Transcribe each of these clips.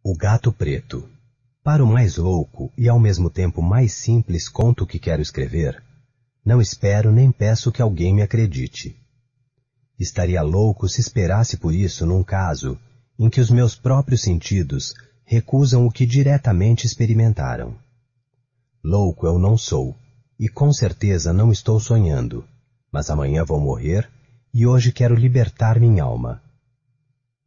O Gato Preto. Para o mais louco e ao mesmo tempo mais simples conto que quero escrever, não espero nem peço que alguém me acredite. Estaria louco se esperasse por isso num caso em que os meus próprios sentidos recusam o que diretamente experimentaram. Louco eu não sou, e com certeza não estou sonhando, mas amanhã vou morrer e hoje quero libertar minha alma.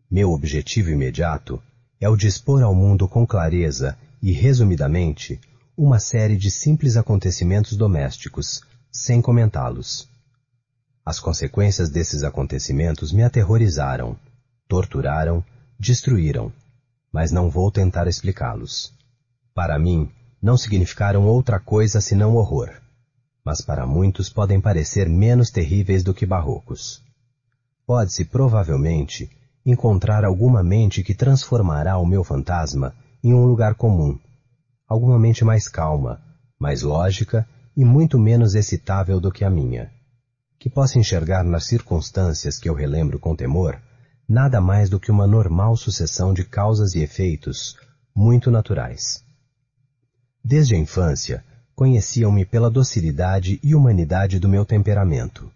Meu objetivo imediato é o de expor ao mundo com clareza e, resumidamente, uma série de simples acontecimentos domésticos, sem comentá-los. As consequências desses acontecimentos me aterrorizaram, torturaram, destruíram, mas não vou tentar explicá-los. Para mim, não significaram outra coisa senão horror, mas para muitos podem parecer menos terríveis do que barrocos. Pode-se, provavelmente, encontrar alguma mente que transformará o meu fantasma em um lugar comum, alguma mente mais calma, mais lógica e muito menos excitável do que a minha, que possa enxergar nas circunstâncias que eu relembro com temor nada mais do que uma normal sucessão de causas e efeitos muito naturais. Desde a infância, conheciam-me pela docilidade e humanidade do meu temperamento.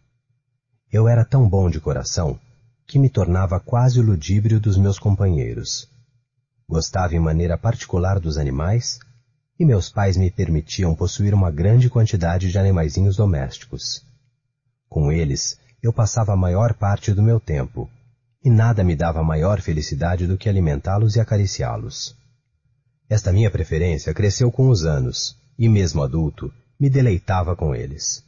Eu era tão bom de coração que me tornava quase o ludíbrio dos meus companheiros. Gostava em maneira particular dos animais, e meus pais me permitiam possuir uma grande quantidade de animaizinhos domésticos. Com eles, eu passava a maior parte do meu tempo, e nada me dava maior felicidade do que alimentá-los e acariciá-los. Esta minha preferência cresceu com os anos, e mesmo adulto, me deleitava com eles.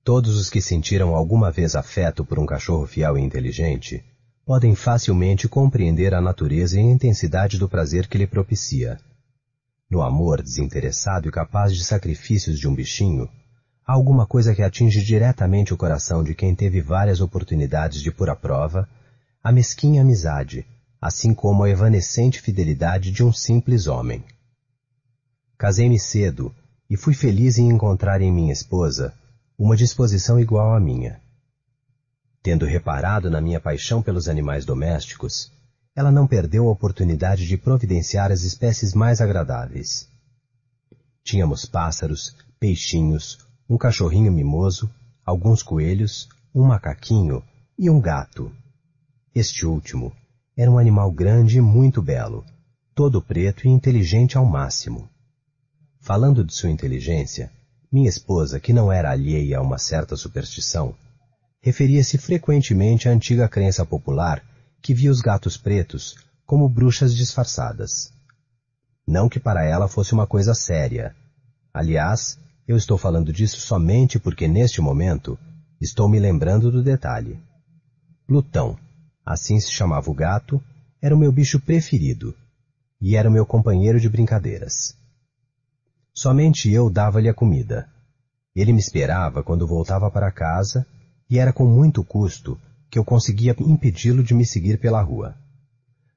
Todos os que sentiram alguma vez afeto por um cachorro fiel e inteligente podem facilmente compreender a natureza e a intensidade do prazer que lhe propicia. No amor desinteressado e capaz de sacrifícios de um bichinho, há alguma coisa que atinge diretamente o coração de quem teve várias oportunidades de pôr à prova a mesquinha amizade, assim como a evanescente fidelidade de um simples homem. Casei-me cedo e fui feliz em encontrar em minha esposa uma disposição igual à minha. Tendo reparado na minha paixão pelos animais domésticos, ela não perdeu a oportunidade de providenciar as espécies mais agradáveis. Tínhamos pássaros, peixinhos, um cachorrinho mimoso, alguns coelhos, um macaquinho e um gato. Este último era um animal grande e muito belo, todo preto e inteligente ao máximo. Falando de sua inteligência, minha esposa, que não era alheia a uma certa superstição, referia-se frequentemente à antiga crença popular que via os gatos pretos como bruxas disfarçadas. Não que para ela fosse uma coisa séria. Aliás, eu estou falando disso somente porque, neste momento, estou me lembrando do detalhe. Plutão, assim se chamava o gato, era o meu bicho preferido, e era o meu companheiro de brincadeiras. Somente eu dava-lhe a comida. Ele me esperava quando voltava para casa, e era com muito custo que eu conseguia impedi-lo de me seguir pela rua.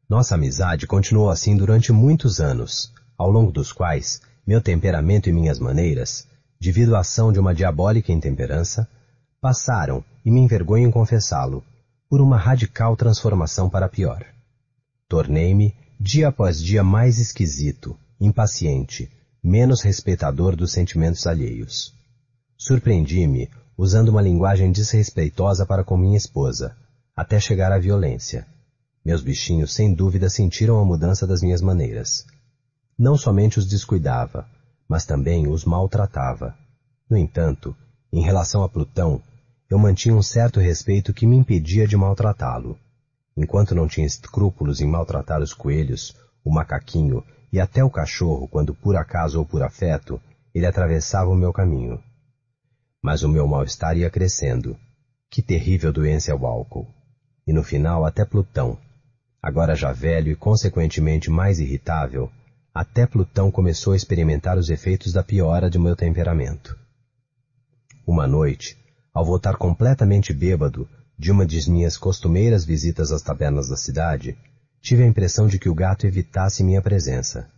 Nossa amizade continuou assim durante muitos anos, ao longo dos quais meu temperamento e minhas maneiras, devido à ação de uma diabólica intemperança, passaram, e me envergonho em confessá-lo, por uma radical transformação para pior. Tornei-me, dia após dia, mais esquisito, impaciente, menos respeitador dos sentimentos alheios. Surpreendi-me usando uma linguagem desrespeitosa para com minha esposa, até chegar à violência. Meus bichinhos sem dúvida sentiram a mudança das minhas maneiras. Não somente os descuidava, mas também os maltratava. No entanto, em relação a Plutão, eu mantinha um certo respeito que me impedia de maltratá-lo. Enquanto não tinha escrúpulos em maltratar os coelhos, o macaquinho e até o cachorro quando por acaso ou por afeto ele atravessava o meu caminho. Mas o meu mal-estar ia crescendo. Que terrível doença é o álcool. E no final até Plutão, agora já velho e consequentemente mais irritável, até Plutão começou a experimentar os efeitos da piora de meu temperamento. Uma noite, ao voltar completamente bêbado de uma de minhas costumeiras visitas às tabernas da cidade, tive a impressão de que o gato evitasse minha presença.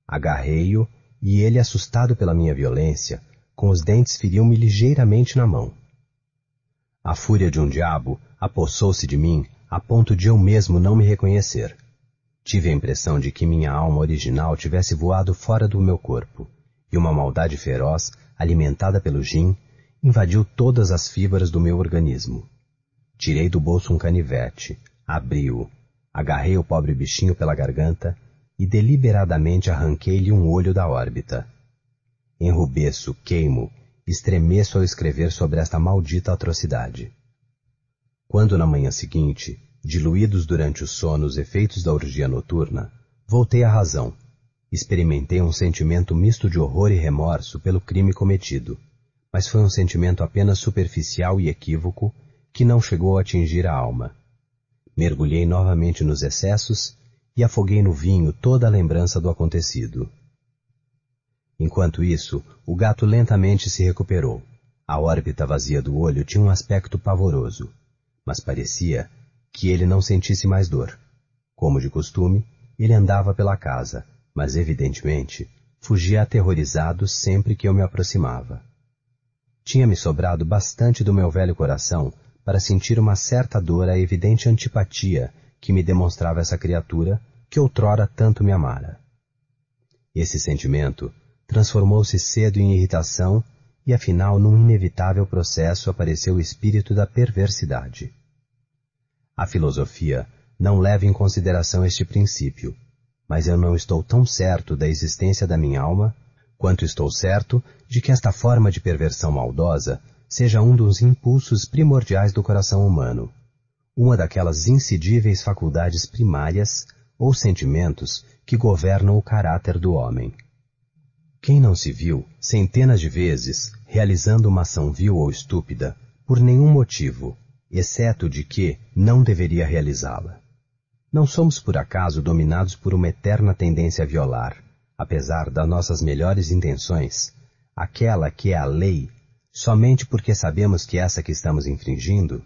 Agarrei-o e ele, assustado pela minha violência, com os dentes feriu-me ligeiramente na mão. A fúria de um diabo apossou-se de mim a ponto de eu mesmo não me reconhecer. Tive a impressão de que minha alma original tivesse voado fora do meu corpo, e uma maldade feroz, alimentada pelo gin, invadiu todas as fibras do meu organismo. Tirei do bolso um canivete, abri-o, agarrei o pobre bichinho pela garganta e deliberadamente arranquei-lhe um olho da órbita. Enrubeço, queimo, estremeço ao escrever sobre esta maldita atrocidade. Quando na manhã seguinte, diluídos durante o sono os efeitos da orgia noturna, voltei à razão. Experimentei um sentimento misto de horror e remorso pelo crime cometido, mas foi um sentimento apenas superficial e equívoco que não chegou a atingir a alma. Mergulhei novamente nos excessos e afoguei no vinho toda a lembrança do acontecido. Enquanto isso, o gato lentamente se recuperou. A órbita vazia do olho tinha um aspecto pavoroso, mas parecia que ele não sentisse mais dor. Como de costume, ele andava pela casa, mas evidentemente fugia aterrorizado sempre que eu me aproximava. Tinha-me sobrado bastante do meu velho coração para sentir uma certa dor à evidente antipatia que me demonstrava essa criatura que outrora tanto me amara. Esse sentimento transformou-se cedo em irritação e afinal num inevitável processo apareceu o espírito da perversidade. A filosofia não leva em consideração este princípio, mas eu não estou tão certo da existência da minha alma quanto estou certo de que esta forma de perversão maldosa seja um dos impulsos primordiais do coração humano, uma daquelas incidíveis faculdades primárias ou sentimentos que governam o caráter do homem. Quem não se viu, centenas de vezes, realizando uma ação vil ou estúpida, por nenhum motivo, exceto de que não deveria realizá-la? Não somos por acaso dominados por uma eterna tendência a violar, apesar das nossas melhores intenções, aquela que é a lei, somente porque sabemos que essa que estamos infringindo?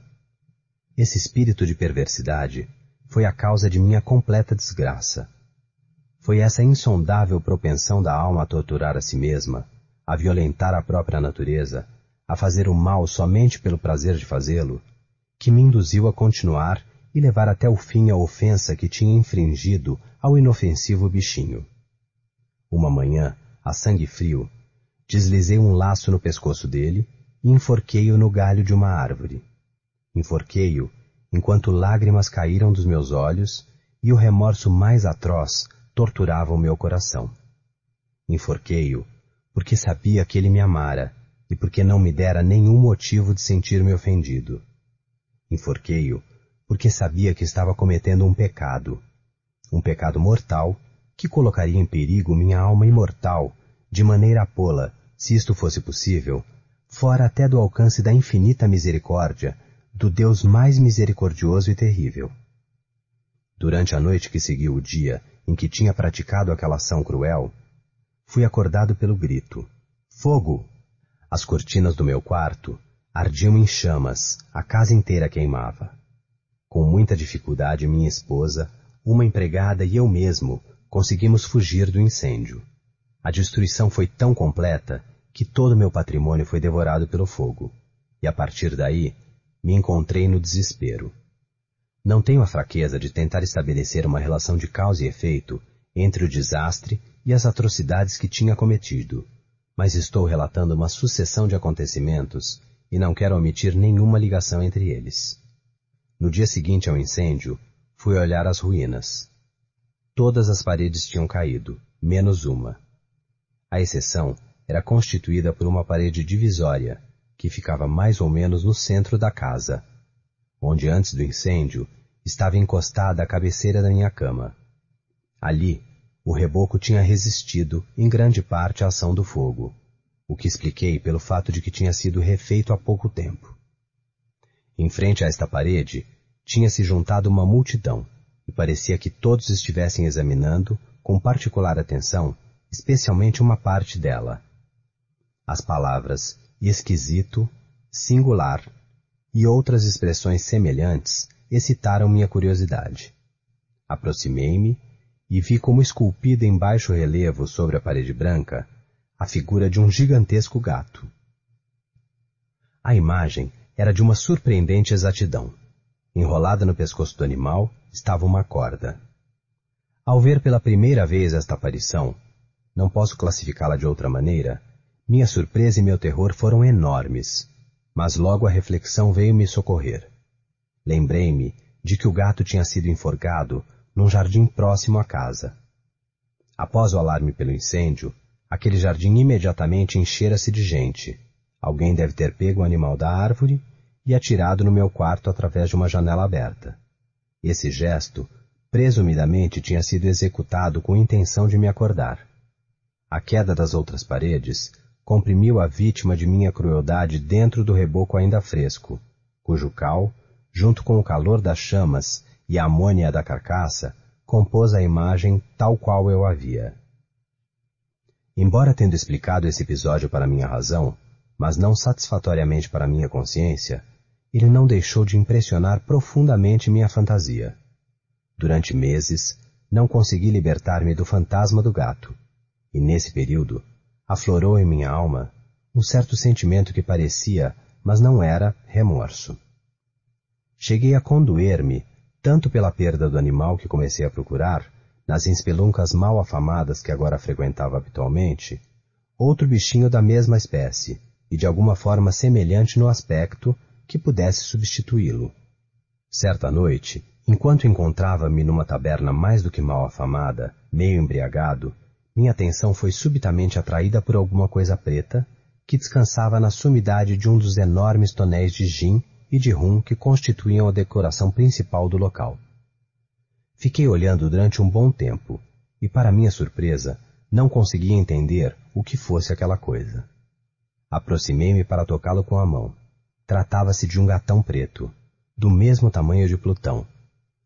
Esse espírito de perversidade foi a causa de minha completa desgraça. Foi essa insondável propensão da alma a torturar a si mesma, a violentar a própria natureza, a fazer o mal somente pelo prazer de fazê-lo, que me induziu a continuar e levar até o fim a ofensa que tinha infringido ao inofensivo bichinho. Uma manhã, a sangue frio, deslizei um laço no pescoço dele e enforquei-o no galho de uma árvore. Enforquei-o enquanto lágrimas caíram dos meus olhos e o remorso mais atroz torturava o meu coração. Enforquei-o porque sabia que ele me amara e porque não me dera nenhum motivo de sentir-me ofendido. Enforquei-o porque sabia que estava cometendo um pecado mortal que colocaria em perigo minha alma imortal, de maneira a pô-la, se isto fosse possível, fora até do alcance da infinita misericórdia do Deus mais misericordioso e terrível. Durante a noite que seguiu o dia em que tinha praticado aquela ação cruel, fui acordado pelo grito: "Fogo!" As cortinas do meu quarto ardiam em chamas, a casa inteira queimava. Com muita dificuldade, minha esposa, uma empregada e eu mesmo conseguimos fugir do incêndio. A destruição foi tão completa que todo meu patrimônio foi devorado pelo fogo, e a partir daí me encontrei no desespero. Não tenho a fraqueza de tentar estabelecer uma relação de causa e efeito entre o desastre e as atrocidades que tinha cometido, mas estou relatando uma sucessão de acontecimentos e não quero omitir nenhuma ligação entre eles. No dia seguinte ao incêndio, fui olhar as ruínas. Todas as paredes tinham caído, menos uma. A exceção era constituída por uma parede divisória, que ficava mais ou menos no centro da casa, onde antes do incêndio estava encostada a cabeceira da minha cama. Ali, o reboco tinha resistido, em grande parte, à ação do fogo, o que expliquei pelo fato de que tinha sido refeito há pouco tempo. Em frente a esta parede, tinha-se juntado uma multidão, e parecia que todos estivessem examinando, com particular atenção, especialmente uma parte dela. As palavras esquisito, singular e outras expressões semelhantes excitaram minha curiosidade. Aproximei-me e vi como esculpida em baixo relevo sobre a parede branca a figura de um gigantesco gato. A imagem era de uma surpreendente exatidão. Enrolada no pescoço do animal estava uma corda. Ao ver pela primeira vez esta aparição, não posso classificá-la de outra maneira, minha surpresa e meu terror foram enormes, mas logo a reflexão veio me socorrer. Lembrei-me de que o gato tinha sido enforcado num jardim próximo à casa. Após o alarme pelo incêndio, aquele jardim imediatamente enchera-se de gente. Alguém deve ter pego o animal da árvore e atirado no meu quarto através de uma janela aberta. Esse gesto, presumidamente, tinha sido executado com intenção de me acordar. A queda das outras paredes comprimiu a vítima de minha crueldade dentro do reboco ainda fresco, cujo cal, junto com o calor das chamas e a amônia da carcaça, compôs a imagem tal qual eu a via. Embora tendo explicado esse episódio para minha razão, mas não satisfatoriamente para minha consciência, ele não deixou de impressionar profundamente minha fantasia. Durante meses, não consegui libertar-me do fantasma do gato, e nesse período, aflorou em minha alma um certo sentimento que parecia, mas não era, remorso. Cheguei a condoer-me, tanto pela perda do animal que comecei a procurar, nas espeluncas mal afamadas que agora frequentava habitualmente, outro bichinho da mesma espécie, e de alguma forma semelhante no aspecto, que pudesse substituí-lo. Certa noite, enquanto encontrava-me numa taberna mais do que mal afamada, meio embriagado, minha atenção foi subitamente atraída por alguma coisa preta que descansava na sumidade de um dos enormes tonéis de gin e de rum que constituíam a decoração principal do local. Fiquei olhando durante um bom tempo e, para minha surpresa, não conseguia entender o que fosse aquela coisa. Aproximei-me para tocá-lo com a mão. Tratava-se de um gatão preto, do mesmo tamanho de Plutão,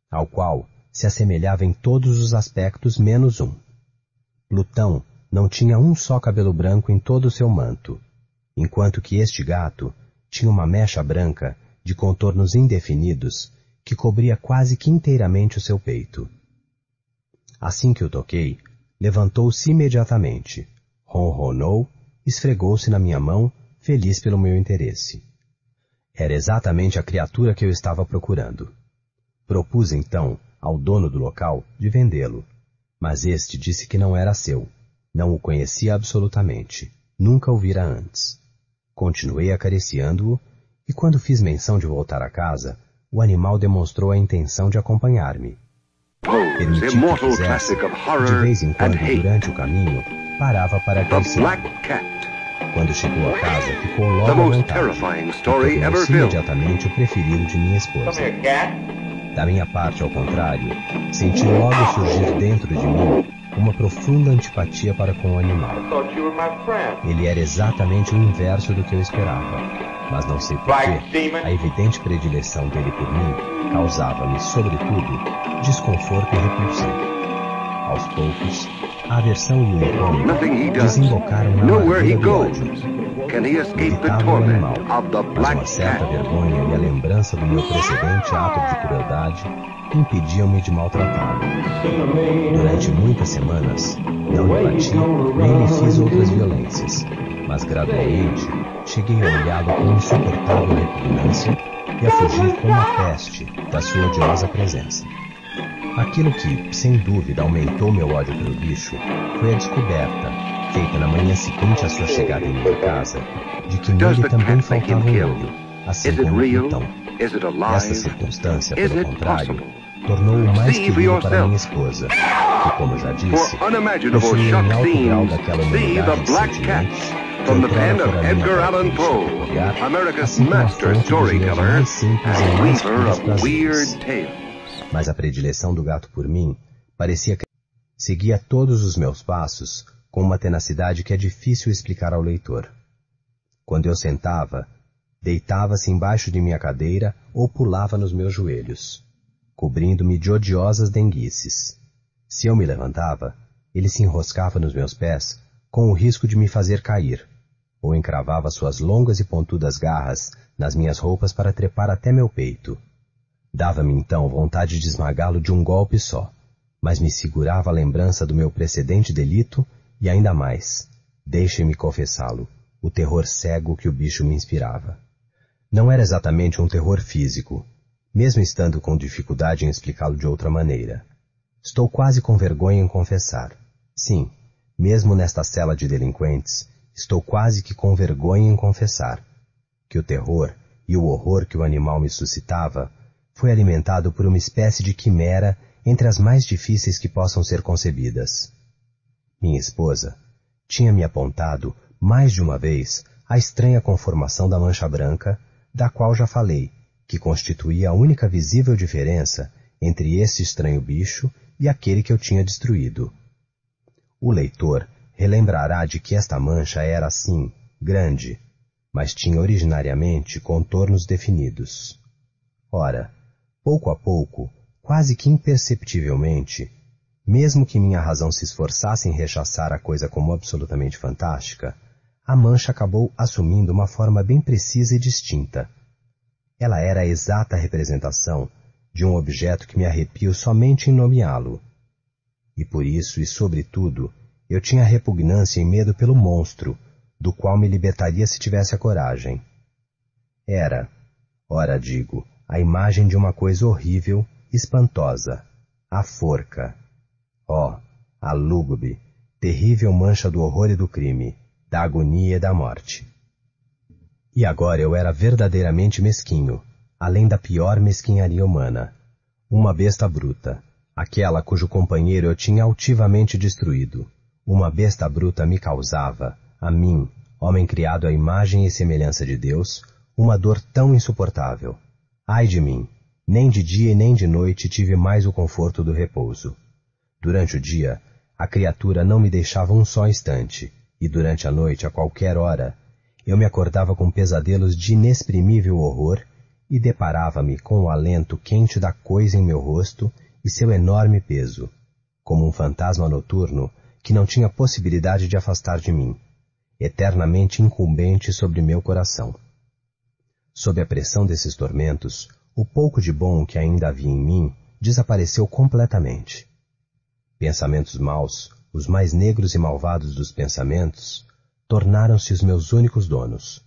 ao qual se assemelhava em todos os aspectos menos um. Plutão não tinha um só cabelo branco em todo o seu manto, enquanto que este gato tinha uma mecha branca de contornos indefinidos que cobria quase que inteiramente o seu peito. Assim que o toquei, levantou-se imediatamente, ronronou, esfregou-se na minha mão, feliz pelo meu interesse. Era exatamente a criatura que eu estava procurando. Propus então ao dono do local de vendê-lo, mas este disse que não era seu, não o conhecia absolutamente, nunca o vira antes. Continuei acariciando-o, e quando fiz menção de voltar a casa, o animal demonstrou a intenção de acompanhar-me. Permiti que fizesse, de vez em quando, durante o caminho, parava para acariciá-lo. Quando chegou a casa, ficou logo à vontade, e tornou-se imediatamente o preferido de minha esposa. Da minha parte, ao contrário, senti logo surgir dentro de mim uma profunda antipatia para com o animal. Ele era exatamente o inverso do que eu esperava, mas não sei porquê, a evidente predileção dele por mim causava-me, sobretudo, desconforto e repulsão. Aos poucos, a aversão e o incômodo desembocaram na amargura do ódio. Evitava o animal, mas uma certa vergonha e a lembrança do meu precedente ato de crueldade impediam-me de maltratá-lo. Durante muitas semanas, não lhe bati, nem lhe fiz outras violências, mas gradualmente cheguei a olhá-lo com insuportável repugnância e a fugir como a peste da sua odiosa presença. Aquilo que, sem dúvida, aumentou meu ódio pelo bicho foi a descoberta, feita na manhã seguinte à sua chegada em minha casa, de que nele também faltava um olho, assim como Plutão. Esta circunstância, pelo contrário, tornou-o mais querido para minha esposa, que, como já disse, possuía em alto grau daquela humanidade de sentimentos que outrora fora minha característica peculiar, assim como a fonte dos meus mais simples e mais puros prazeres. Mas a predileção do gato por mim parecia que seguia todos os meus passos com uma tenacidade que é difícil explicar ao leitor. Quando eu sentava, deitava-se embaixo de minha cadeira ou pulava nos meus joelhos, cobrindo-me de odiosas denguices. Se eu me levantava, ele se enroscava nos meus pés com o risco de me fazer cair, ou encravava suas longas e pontudas garras nas minhas roupas para trepar até meu peito. Dava-me então vontade de esmagá-lo de um golpe só, mas me segurava a lembrança do meu precedente delito e ainda mais, deixe-me confessá-lo, o terror cego que o bicho me inspirava. Não era exatamente um terror físico, mesmo estando com dificuldade em explicá-lo de outra maneira. Estou quase com vergonha em confessar. Sim, mesmo nesta cela de delinquentes, estou quase que com vergonha em confessar que o terror e o horror que o animal me suscitava foi alimentado por uma espécie de quimera entre as mais difíceis que possam ser concebidas. Minha esposa tinha-me apontado, mais de uma vez, a estranha conformação da mancha branca, da qual já falei, que constituía a única visível diferença entre esse estranho bicho e aquele que eu tinha destruído. O leitor relembrará de que esta mancha era, sim, grande, mas tinha originariamente contornos definidos. Ora, pouco a pouco, quase que imperceptivelmente, mesmo que minha razão se esforçasse em rechaçar a coisa como absolutamente fantástica, a mancha acabou assumindo uma forma bem precisa e distinta. Ela era a exata representação de um objeto que me arrepio somente em nomeá-lo. E por isso, e sobretudo, eu tinha repugnância e medo pelo monstro, do qual me libertaria se tivesse a coragem. Era, ora digo, a imagem de uma coisa horrível, espantosa, a forca. Oh, a lúgubre, terrível mancha do horror e do crime, da agonia e da morte. E agora eu era verdadeiramente mesquinho, além da pior mesquinharia humana. Uma besta bruta, aquela cujo companheiro eu tinha altivamente destruído. Uma besta bruta me causava, a mim, homem criado à imagem e semelhança de Deus, uma dor tão insuportável. Ai de mim! Nem de dia e nem de noite tive mais o conforto do repouso. Durante o dia, a criatura não me deixava um só instante, e durante a noite, a qualquer hora, eu me acordava com pesadelos de inexprimível horror e deparava-me com o alento quente da coisa em meu rosto e seu enorme peso, como um fantasma noturno que não tinha possibilidade de afastar de mim, eternamente incumbente sobre meu coração. Sob a pressão desses tormentos, o pouco de bom que ainda havia em mim desapareceu completamente. Pensamentos maus, os mais negros e malvados dos pensamentos, tornaram-se os meus únicos donos.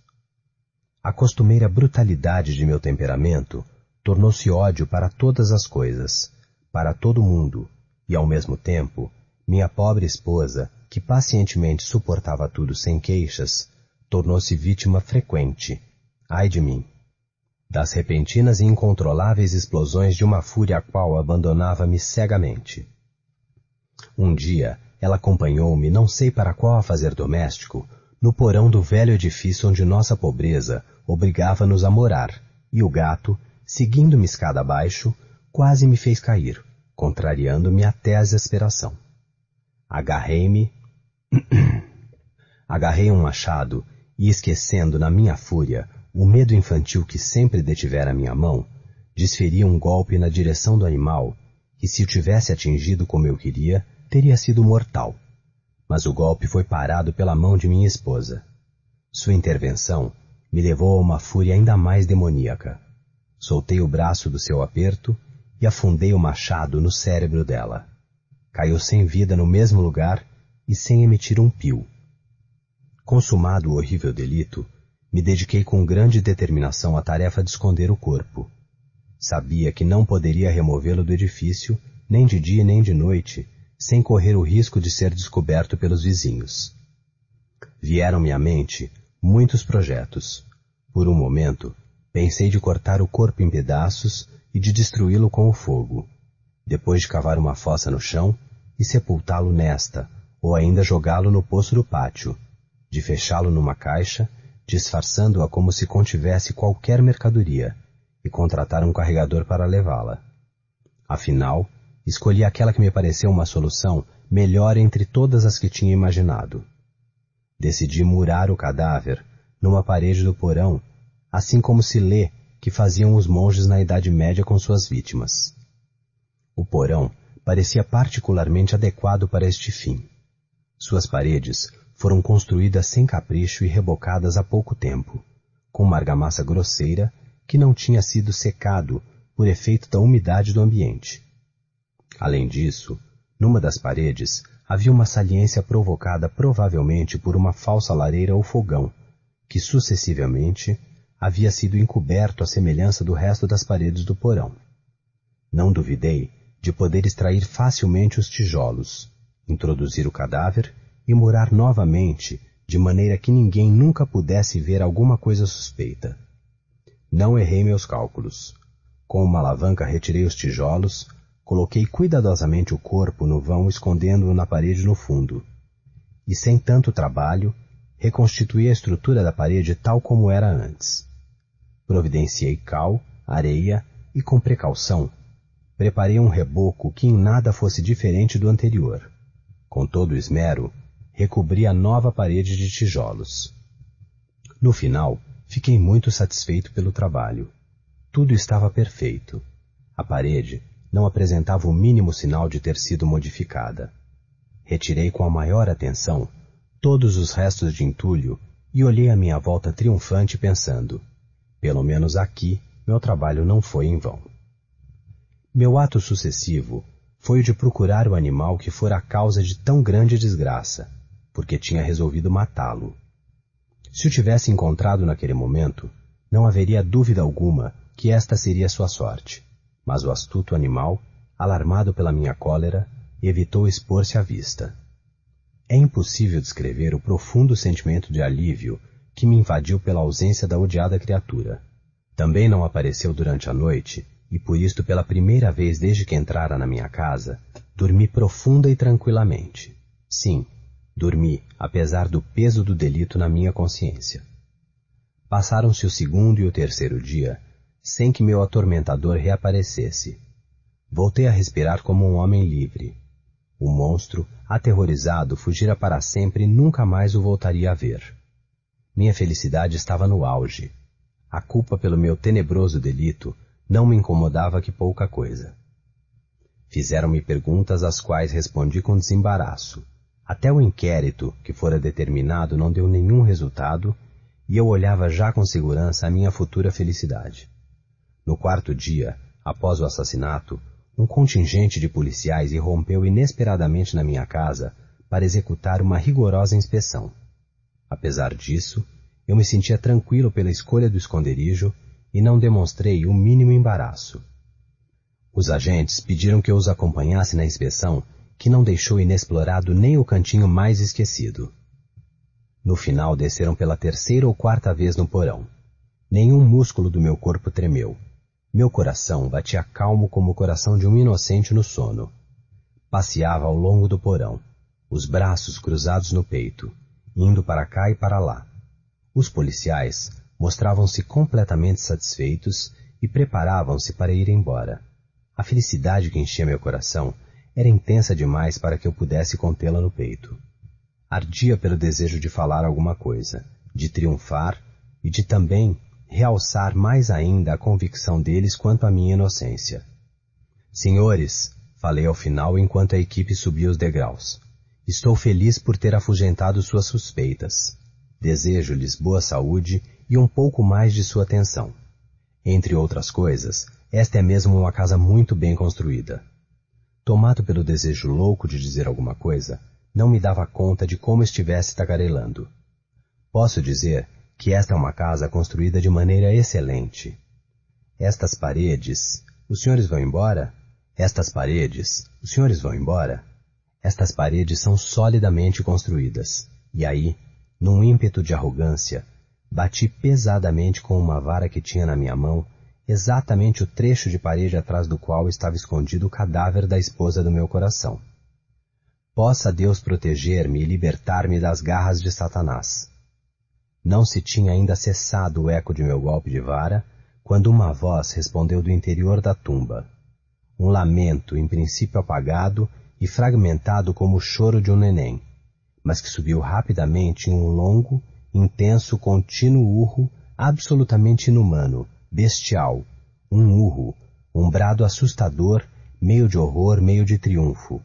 A costumeira brutalidade de meu temperamento tornou-se ódio para todas as coisas, para todo mundo, e ao mesmo tempo, minha pobre esposa, que pacientemente suportava tudo sem queixas, tornou-se vítima frequente, ai de mim, das repentinas e incontroláveis explosões de uma fúria a qual abandonava-me cegamente. Um dia, ela acompanhou-me, não sei para qual afazer doméstico, no porão do velho edifício onde nossa pobreza obrigava-nos a morar, e o gato, seguindo-me escada abaixo, quase me fez cair, contrariando-me até a exasperação. Agarrei um machado e, esquecendo na minha fúria o medo infantil que sempre detivera minha mão, desferi um golpe na direção do animal, que se o tivesse atingido como eu queria, teria sido mortal. Mas o golpe foi parado pela mão de minha esposa. Sua intervenção me levou a uma fúria ainda mais demoníaca. Soltei o braço do seu aperto e afundei o machado no cérebro dela. Caiu sem vida no mesmo lugar e sem emitir um pio. Consumado o horrível delito, me dediquei com grande determinação à tarefa de esconder o corpo. Sabia que não poderia removê-lo do edifício, nem de dia nem de noite, sem correr o risco de ser descoberto pelos vizinhos. Vieram-me à mente muitos projetos. Por um momento, pensei de cortar o corpo em pedaços e de destruí-lo com o fogo, depois de cavar uma fossa no chão e sepultá-lo nesta, ou ainda jogá-lo no poço do pátio, de fechá-lo numa caixa, disfarçando-a como se contivesse qualquer mercadoria, e contratar um carregador para levá-la. Afinal, escolhi aquela que me pareceu uma solução melhor entre todas as que tinha imaginado. Decidi murar o cadáver numa parede do porão, assim como se lê que faziam os monges na Idade Média com suas vítimas. O porão parecia particularmente adequado para este fim. Suas paredes foram construídas sem capricho e rebocadas há pouco tempo, com uma argamassa grosseira que não tinha sido secado por efeito da umidade do ambiente. Além disso, numa das paredes havia uma saliência provocada provavelmente por uma falsa lareira ou fogão, que sucessivamente havia sido encoberto à semelhança do resto das paredes do porão. Não duvidei de poder extrair facilmente os tijolos, introduzir o cadáver e murar novamente, de maneira que ninguém nunca pudesse ver alguma coisa suspeita. Não errei meus cálculos. Com uma alavanca retirei os tijolos, coloquei cuidadosamente o corpo no vão, escondendo-o na parede no fundo. E sem tanto trabalho, reconstituí a estrutura da parede tal como era antes. Providenciei cal, areia e, com precaução, preparei um reboco que em nada fosse diferente do anterior. Com todo o esmero, recobri a nova parede de tijolos. No final, fiquei muito satisfeito pelo trabalho. Tudo estava perfeito. A parede não apresentava o mínimo sinal de ter sido modificada. Retirei com a maior atenção todos os restos de entulho e olhei à minha volta triunfante pensando, pelo menos aqui meu trabalho não foi em vão. Meu ato sucessivo foi o de procurar o animal que fora a causa de tão grande desgraça, porque tinha resolvido matá-lo. Se o tivesse encontrado naquele momento, não haveria dúvida alguma que esta seria sua sorte, mas o astuto animal, alarmado pela minha cólera, evitou expor-se à vista. É impossível descrever o profundo sentimento de alívio que me invadiu pela ausência da odiada criatura. Também não apareceu durante a noite, e por isto pela primeira vez desde que entrara na minha casa, dormi profunda e tranquilamente. Sim, dormi, apesar do peso do delito na minha consciência. Passaram-se o segundo e o terceiro dia, sem que meu atormentador reaparecesse. Voltei a respirar como um homem livre. O monstro, aterrorizado, fugira para sempre e nunca mais o voltaria a ver. Minha felicidade estava no auge. A culpa pelo meu tenebroso delito não me incomodava que pouca coisa. Fizeram-me perguntas às quais respondi com desembaraço. Até o inquérito que fora determinado não deu nenhum resultado e eu olhava já com segurança a minha futura felicidade. No quarto dia, após o assassinato, um contingente de policiais irrompeu inesperadamente na minha casa para executar uma rigorosa inspeção. Apesar disso, eu me sentia tranquilo pela escolha do esconderijo e não demonstrei o mínimo embaraço. Os agentes pediram que eu os acompanhasse na inspeção, que não deixou inexplorado nem o cantinho mais esquecido. No final desceram pela terceira ou quarta vez no porão. Nenhum músculo do meu corpo tremeu. Meu coração batia calmo como o coração de um inocente no sono. Passeava ao longo do porão, os braços cruzados no peito, indo para cá e para lá. Os policiais mostravam-se completamente satisfeitos e preparavam-se para ir embora. A felicidade que enchia meu coração era intensa demais para que eu pudesse contê-la no peito. Ardia pelo desejo de falar alguma coisa, de triunfar e de também realçar mais ainda a convicção deles quanto à minha inocência. Senhores, falei ao final enquanto a equipe subia os degraus, estou feliz por ter afugentado suas suspeitas. Desejo-lhes boa saúde e um pouco mais de sua atenção. Entre outras coisas, esta é mesmo uma casa muito bem construída. Tomado pelo desejo louco de dizer alguma coisa, não me dava conta de como estivesse tagarelando. Posso dizer que esta é uma casa construída de maneira excelente. Estas paredes... Os senhores vão embora? Estas paredes... Os senhores vão embora? Estas paredes são solidamente construídas. E aí, num ímpeto de arrogância, bati pesadamente com uma vara que tinha na minha mão exatamente o trecho de parede atrás do qual estava escondido o cadáver da esposa do meu coração. Possa Deus proteger-me e libertar-me das garras de Satanás. Não se tinha ainda cessado o eco de meu golpe de vara, quando uma voz respondeu do interior da tumba. Um lamento, em princípio apagado e fragmentado como o choro de um neném, mas que subiu rapidamente em um longo, intenso, contínuo urro absolutamente inumano, bestial, um urro, um brado assustador, meio de horror, meio de triunfo,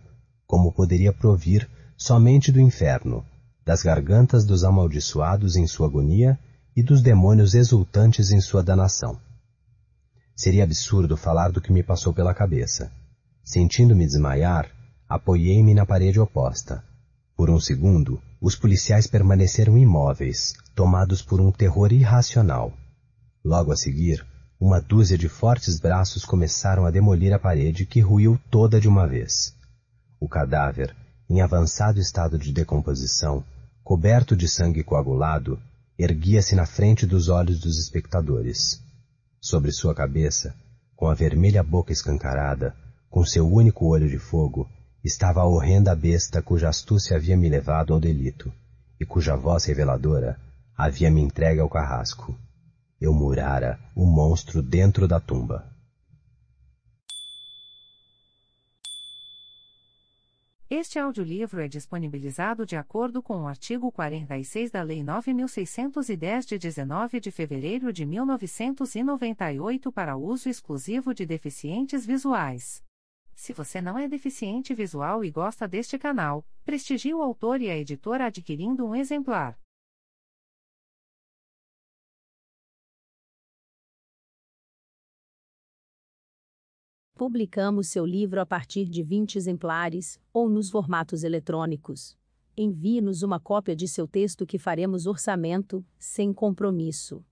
como poderia provir somente do inferno, das gargantas dos amaldiçoados em sua agonia e dos demônios exultantes em sua danação. Seria absurdo falar do que me passou pela cabeça. Sentindo-me desmaiar, apoiei-me na parede oposta. Por um segundo, os policiais permaneceram imóveis, tomados por um terror irracional. Logo a seguir, uma dúzia de fortes braços começaram a demolir a parede, que ruiu toda de uma vez. O cadáver, em avançado estado de decomposição, coberto de sangue coagulado, erguia-se na frente dos olhos dos espectadores. Sobre sua cabeça, com a vermelha boca escancarada, com seu único olho de fogo, estava a horrenda besta cuja astúcia havia me levado ao delito, e cuja voz reveladora havia me entregue ao carrasco. Eu murara o monstro dentro da tumba. Este audiolivro é disponibilizado de acordo com o artigo 46 da Lei 9.610 de 19 de fevereiro de 1998 para uso exclusivo de deficientes visuais. Se você não é deficiente visual e gosta deste canal, prestigie o autor e a editora adquirindo um exemplar. Publicamos seu livro a partir de 20 exemplares, ou nos formatos eletrônicos. Envie-nos uma cópia de seu texto que faremos orçamento, sem compromisso.